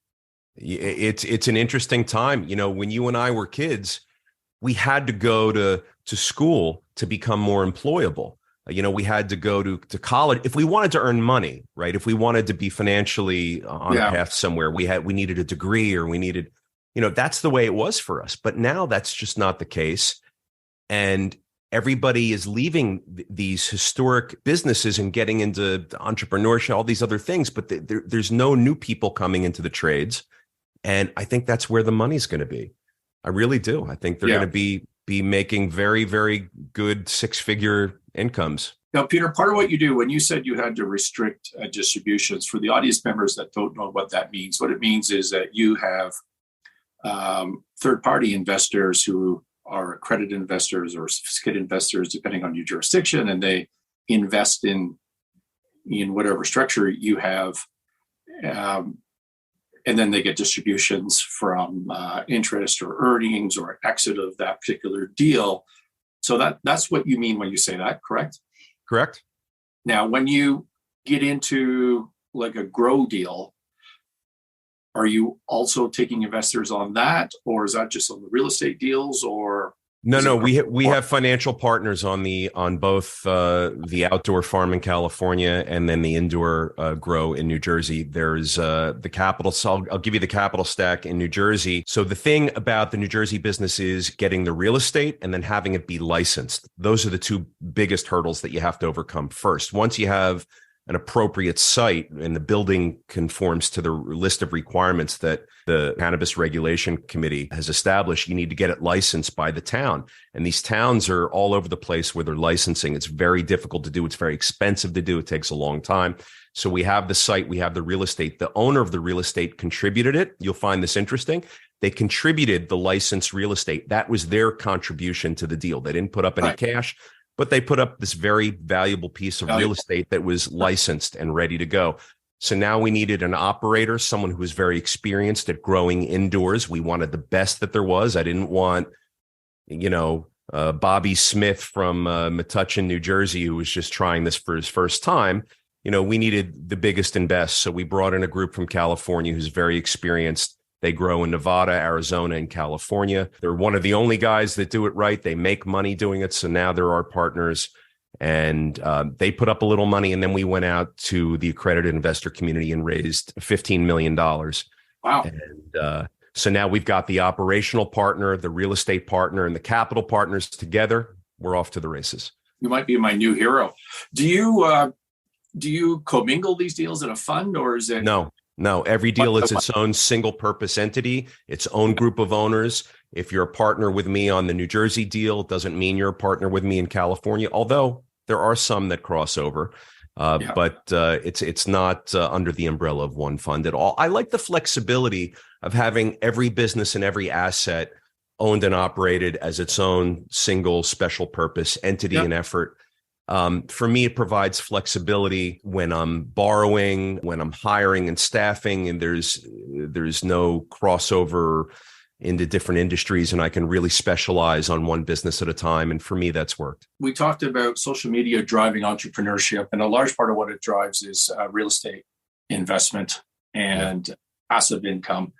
It's an interesting time. When you and I were kids, we had to go to school to become more employable. We had to go to college if we wanted to earn money, right? If we wanted to be financially on a path somewhere, we needed a degree or we needed, that's the way it was for us. But now that's just not the case. And everybody is leaving these historic businesses and getting into entrepreneurship, all these other things. But there's no new people coming into the trades. And I think that's where the money's going to be. I really do. I think they're going to be making very, very good six-figure incomes. Now, Peter, part of what you do when you said you had to restrict distributions, for the audience members that don't know what that means, what it means is that you have third-party investors who are accredited investors or sophisticated investors, depending on your jurisdiction, and they invest in whatever structure you have. And then they get distributions from interest or earnings or exit of that particular deal. So that's what you mean when you say that, correct? Correct. Now, when you get into like a grow deal, are you also taking investors on that, or is that just on the real estate deals? Or No, we have financial partners on both the outdoor farm in California and then the indoor grow in New Jersey. There's the capital. So I'll give you the capital stack in New Jersey. So the thing about the New Jersey business is getting the real estate and then having it be licensed. Those are the two biggest hurdles that you have to overcome first. Once you have an appropriate site and the building conforms to the list of requirements that the Cannabis Regulation Committee has established, you need to get it licensed by the town. And these towns are all over the place where they're licensing. It's very difficult to do. It's very expensive to do. It takes a long time. So we have the site, we have the real estate. The owner of the real estate contributed it. You'll find this interesting. They contributed the licensed real estate. That was their contribution to the deal. They didn't put up any cash. but they put up this very valuable piece of real estate that was licensed and ready to go. So now we needed an operator, someone who was very experienced at growing indoors. We wanted the best that there was. I didn't want, Bobby Smith from Metuchen, New Jersey, who was just trying this for his first time. We needed the biggest and best. So we brought in a group from California who's very experienced. They grow in Nevada, Arizona, and California. They're one of the only guys that do it right. They make money doing it. So now they're our partners. And they put up a little money. And then we went out to the accredited investor community and raised $15 million. Wow. And so now we've got the operational partner, the real estate partner, and the capital partners together. We're off to the races. You might be my new hero. Do you commingle these deals in a fund, or is it? No. Every deal is its own single purpose entity, its own group of owners. If you're a partner with me on the New Jersey deal, it doesn't mean you're a partner with me in California, although there are some that cross over. But it's not under the umbrella of one fund at all. I like the flexibility of having every business and every asset owned and operated as its own single special purpose entity and effort. For me, it provides flexibility when I'm borrowing, when I'm hiring and staffing, and there's no crossover into different industries, and I can really specialize on one business at a time. And for me, that's worked. We talked about social media driving entrepreneurship, and a large part of what it drives is real estate investment and passive income.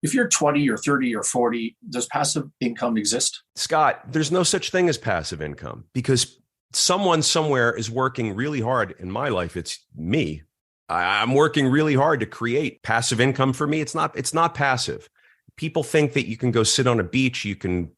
If you're 20 or 30 or 40, does passive income exist? Scott, there's no such thing as passive income, because someone somewhere is working really hard. In my life, it's me. I'm working really hard to create passive income for me. It's not passive. People think that you can go sit on a beach, you can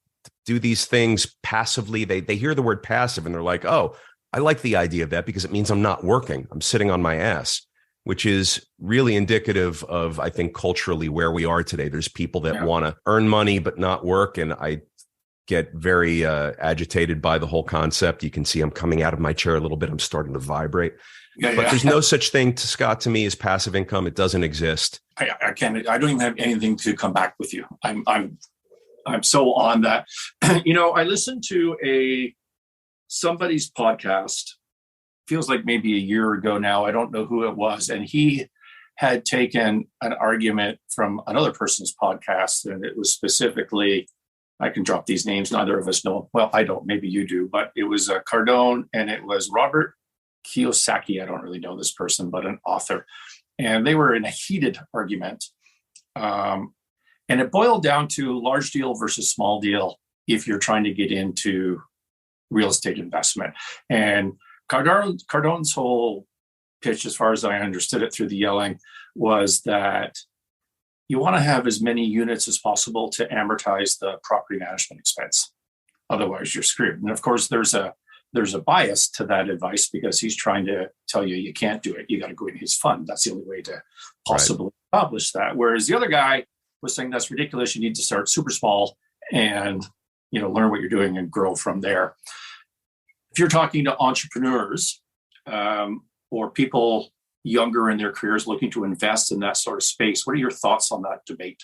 do these things passively. They hear the word passive and they're like, oh, I like the idea of that because it means I'm not working. I'm sitting on my ass, which is really indicative of, I think, culturally where we are today. There's people that want to earn money but not work. And I get very agitated by the whole concept. You can see I'm coming out of my chair a little bit. I'm starting to vibrate. But there's no such thing, Scott, to me, as passive income. It doesn't exist. I can't. I don't even have anything to come back with you. I'm so on that. I listened to somebody's podcast. Feels like maybe a year ago now. I don't know who it was, and he had taken an argument from another person's podcast, and it was specifically. I can drop these names. Neither of us know. Well, I don't. Maybe you do. But it was Cardone, and it was Robert Kiyosaki. I don't really know this person, but an author. And they were in a heated argument. And it boiled down to large deal versus small deal if you're trying to get into real estate investment. And Cardone's whole pitch, as far as I understood it through the yelling, was that you want to have as many units as possible to amortize the property management expense. Otherwise, you're screwed. And of course, there's a bias to that advice because he's trying to tell you can't do it. You got to go in his fund. That's the only way to possibly accomplish that. Whereas the other guy was saying that's ridiculous. You need to start super small and learn what you're doing and grow from there. If you're talking to entrepreneurs or people younger in their careers looking to invest in that sort of space, what are your thoughts on that debate?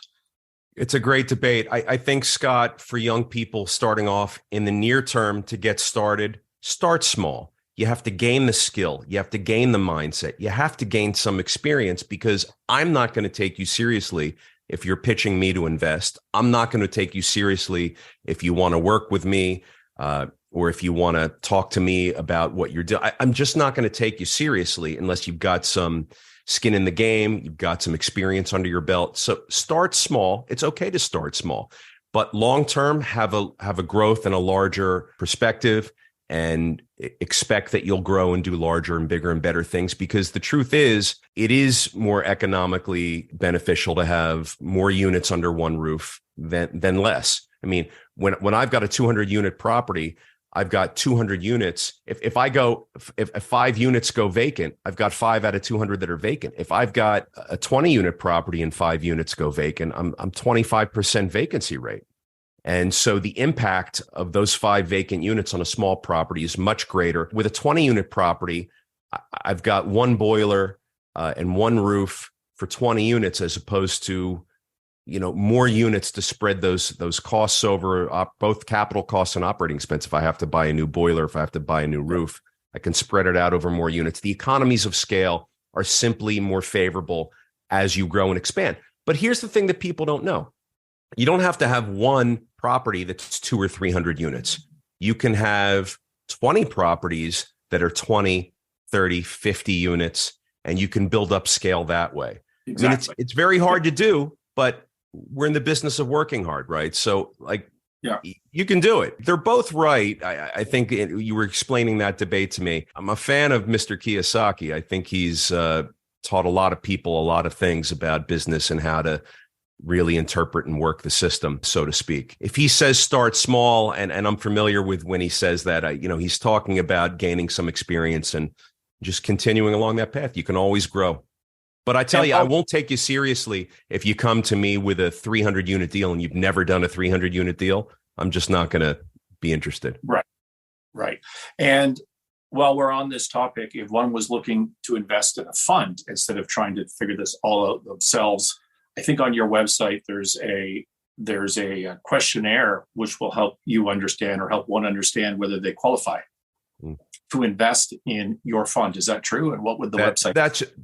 It's a great debate. I think, Scott, for young people starting off in the near term to get started, start small. You have to gain the skill. You have to gain the mindset. You have to gain some experience because I'm not going to take you seriously if you're pitching me to invest. I'm not going to take you seriously if you want to work with me or if you want to talk to me about what you're doing. I'm just not going to take you seriously unless you've got some skin in the game, you've got some experience under your belt. So start small. It's okay to start small, but long-term have a growth and a larger perspective and expect that you'll grow and do larger and bigger and better things, because the truth is it is more economically beneficial to have more units under one roof than less. I mean, when I've got a 200 unit property, I've got 200 units. If 5 units go vacant, I've got 5 out of 200 that are vacant. If I've got a 20 unit property and 5 units go vacant, I'm 25% vacancy rate. And so the impact of those 5 vacant units on a small property is much greater. With a 20 unit property, I've got 1 boiler and 1 roof for 20 units as opposed to more units to spread those costs over both capital costs and operating expense. If I have to buy a new boiler, if I have to buy a new roof, I can spread it out over more units. The economies of scale are simply more favorable as you grow and expand. But here's the thing that people don't know. You don't have to have one property that's 200 or 300 units. You can have 20 properties that are 20, 30, 50 units, and you can build up scale that way. Exactly. I mean, it's very hard to do, but we're in the business of working hard, right? So you can do it. They're both right. I think you were explaining that debate to me. I'm a fan of Mr. Kiyosaki. I think he's taught a lot of people a lot of things about business and how to really interpret and work the system, so to speak. If he says start small, and I'm familiar with when he says that, he's talking about gaining some experience and just continuing along that path. You can always grow. But I tell you, I won't take you seriously if you come to me with a 300 unit deal and you've never done a 300 unit deal. I'm just not going to be interested. Right. And while we're on this topic, if one was looking to invest in a fund instead of trying to figure this all out themselves, I think on your website there's a questionnaire which will help you understand or help one understand whether they qualify to invest in your fund. Is that true? And what would the website?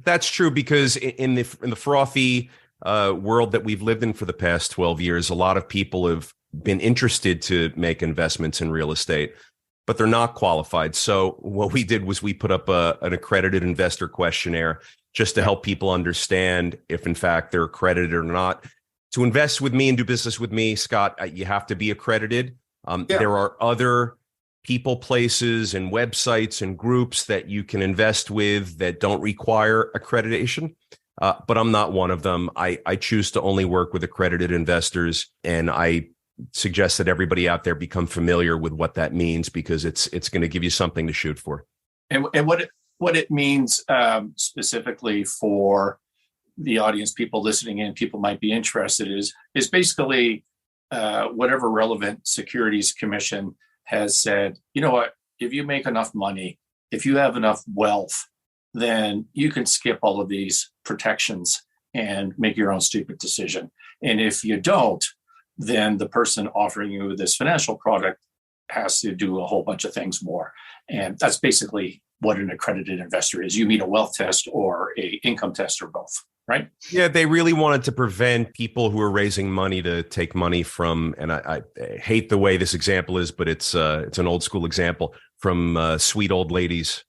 That's true, because in the frothy world that we've lived in for the past 12 years, a lot of people have been interested to make investments in real estate, but they're not qualified. So what we did was we put up an accredited investor questionnaire just to help people understand if in fact they're accredited or not. To invest with me and do business with me, Scott, you have to be accredited. There are other people, places, and websites and groups that you can invest with that don't require accreditation. But I'm not one of them. I choose to only work with accredited investors, and I suggest that everybody out there become familiar with what that means, because it's going to give you something to shoot for. And what it means specifically for the audience, people listening in, people might be interested, is basically whatever relevant securities commission has said, you know what, if you make enough money, if you have enough wealth, then you can skip all of these protections and make your own stupid decision. And if you don't, then the person offering you this financial product has to do a whole bunch of things more. And that's basically what an accredited investor is. You meet a wealth test or a income test or both, right? Yeah, they really wanted to prevent people who are raising money to take money from, and I hate the way this example is, but it's an old school example, from sweet old ladies,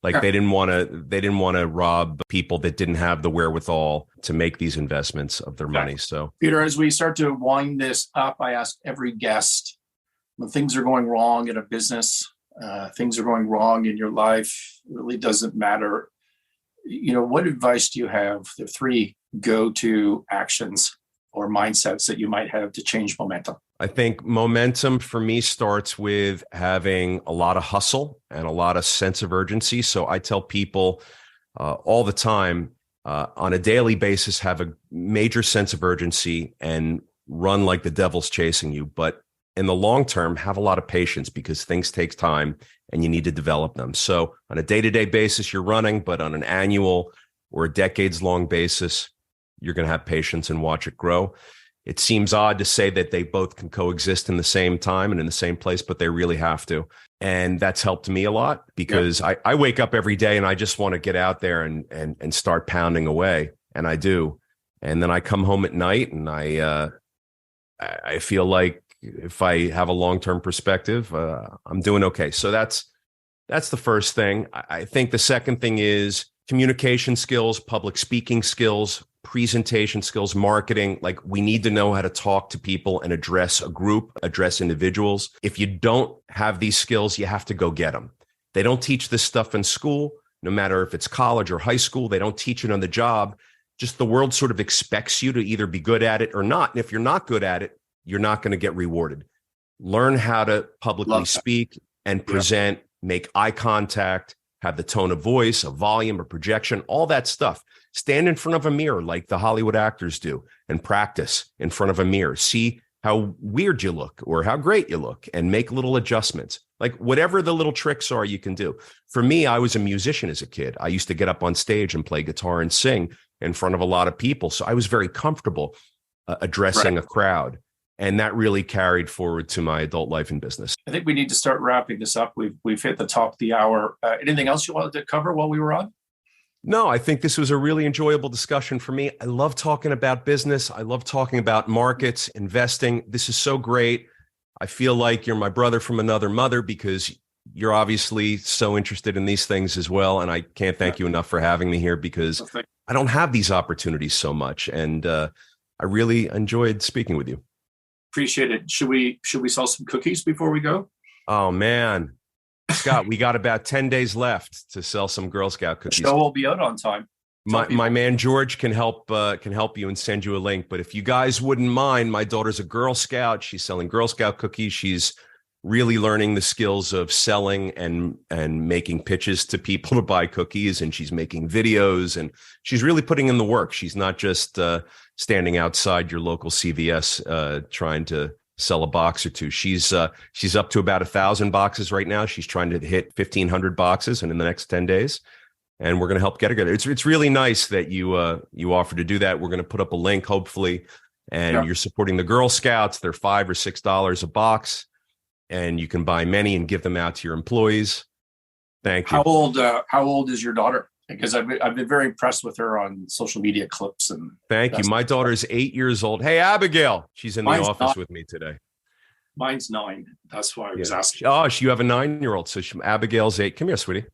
Like they didn't want to rob people that didn't have the wherewithal to make these investments of their money. So, Peter, as we start to wind this up, I ask every guest, when things are going wrong in a business, things are going wrong in your life, it really doesn't matter. What advice do you have? The 3 go-to actions or mindsets that you might have to change momentum? I think momentum for me starts with having a lot of hustle and a lot of sense of urgency. So I tell people all the time, on a daily basis, have a major sense of urgency and run like the devil's chasing you. But in the long term, have a lot of patience, because things take time and you need to develop them. So on a day-to-day basis, you're running, but on an annual or a decades-long basis, you're going to have patience and watch it grow. It seems odd to say that they both can coexist in the same time and in the same place, but they really have to. And that's helped me a lot, because I wake up every day and I just want to get out there and start pounding away. And I do. And then I come home at night and I feel like if I have a long-term perspective, I'm doing okay. So that's the first thing. I think the second thing is communication skills, public speaking skills, presentation skills, marketing. Like, we need to know how to talk to people and address a group, address individuals. If you don't have these skills, you have to go get them. They don't teach this stuff in school, no matter if it's college or high school. They don't teach it on the job. Just the world sort of expects you to either be good at it or not. And if you're not good at it, you're not going to get rewarded. Learn how to publicly speak and present, make eye contact, have the tone of voice, a volume, a projection, all that stuff. Stand in front of a mirror like the Hollywood actors do and practice in front of a mirror. See how weird you look or how great you look and make little adjustments. Like, whatever the little tricks are, you can do. For me, I was a musician as a kid. I used to get up on stage and play guitar and sing in front of a lot of people. So I was very comfortable. addressing a crowd. And that really carried forward to my adult life and business. I think we need to start wrapping this up. We've hit the top of the hour. Anything else you wanted to cover while we were on? No, I think this was a really enjoyable discussion for me. I love talking about business. I love talking about markets, investing. This is so great. I feel like you're my brother from another mother because you're obviously so interested in these things as well. And I can't thank you enough for having me here because I don't have these opportunities so much. And I really enjoyed speaking with you. Appreciate it. Should we sell some cookies before we go? Oh, man. Scott, we got about 10 days left to sell some Girl Scout cookies. The show will be out on time. My man George can help you and send you a link. But if you guys wouldn't mind, my daughter's a Girl Scout. She's selling Girl Scout cookies. She's really learning the skills of selling and making pitches to people to buy cookies. And she's making videos and she's really putting in the work. She's not just standing outside your local CVS trying to sell a box or two. She's up to about 1,000 boxes right now. She's trying to hit 1,500 boxes and in the next 10 days. And we're going to help get her together. It's really nice that you offer to do that. We're going to put up a link, hopefully, and you're supporting the Girl Scouts. They're $5 or $6 a box, and you can buy many and give them out to your employees. Thank you. How old is your daughter? Because I've been very impressed with her on social media clips. And thank you. My daughter's 8 years old. Hey, Abigail. She's in the office with me today. Mine's 9. That's why I was asking. Oh, you have a 9-year-old. So Abigail's 8. Come here, sweetie.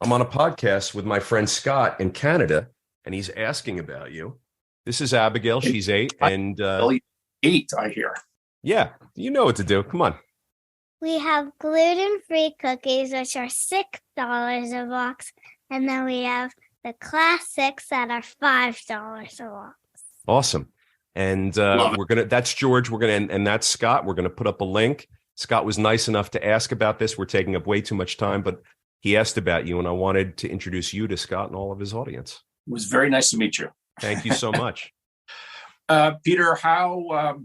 I'm on a podcast with my friend Scott in Canada, and he's asking about you. This is Abigail. She's 8. And 8, I hear. Yeah, you know what to do. Come on. We have gluten-free cookies, which are $6 a box. And then we have the classics that are $5 a box. Awesome. And that's George. And that's Scott. We're going to put up a link. Scott was nice enough to ask about this. We're taking up way too much time, but he asked about you, and I wanted to introduce you to Scott and all of his audience. It was very nice to meet you. Thank you so much. Peter, how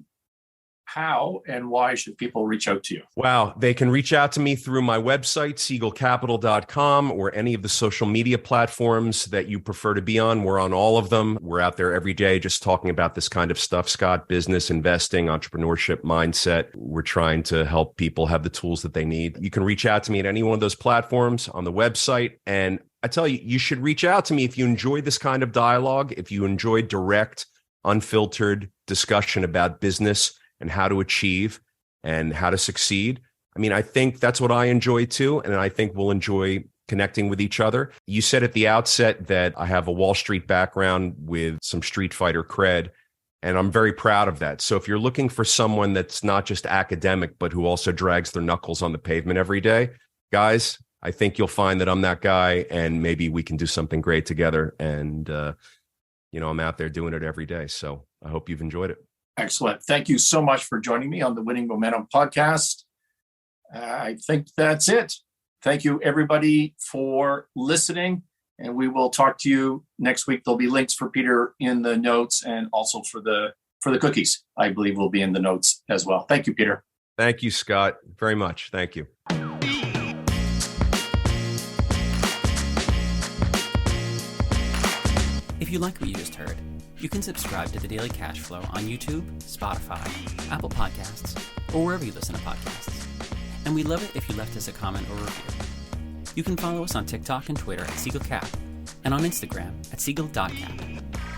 and why should people reach out to you? Wow. They can reach out to me through my website, siegelcapital.com, or any of the social media platforms that you prefer to be on. We're on all of them. We're out there every day just talking about this kind of stuff, Scott, business, investing, entrepreneurship, mindset. We're trying to help people have the tools that they need. You can reach out to me at any one of those platforms on the website. And I tell you, you should reach out to me if you enjoy this kind of dialogue, if you enjoy direct, unfiltered discussion about business and how to achieve and how to succeed. I mean, I think that's what I enjoy too. And I think we'll enjoy connecting with each other. You said at the outset that I have a Wall Street background with some Street Fighter cred, and I'm very proud of that. So if you're looking for someone that's not just academic, but who also drags their knuckles on the pavement every day, guys, I think you'll find that I'm that guy, and maybe we can do something great together. And, I'm out there doing it every day. So I hope you've enjoyed it. Excellent. Thank you so much for joining me on the Winning Momentum podcast. I think that's it. Thank you, everybody, for listening. And we will talk to you next week. There'll be links for Peter in the notes and also for the cookies, I believe, will be in the notes as well. Thank you, Peter. Thank you, Scott, very much. Thank you. If you like what you just heard, you can subscribe to The Daily Cash Flow on YouTube, Spotify, Apple Podcasts, or wherever you listen to podcasts. And we'd love it if you left us a comment or review. You can follow us on TikTok and Twitter at SiegelCap, and on Instagram at Siegel.cap.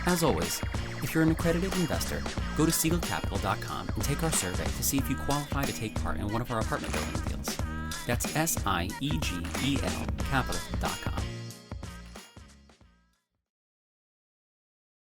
As always, if you're an accredited investor, go to SiegelCapital.com and take our survey to see if you qualify to take part in one of our apartment building deals. That's SIEGEL Capital.com.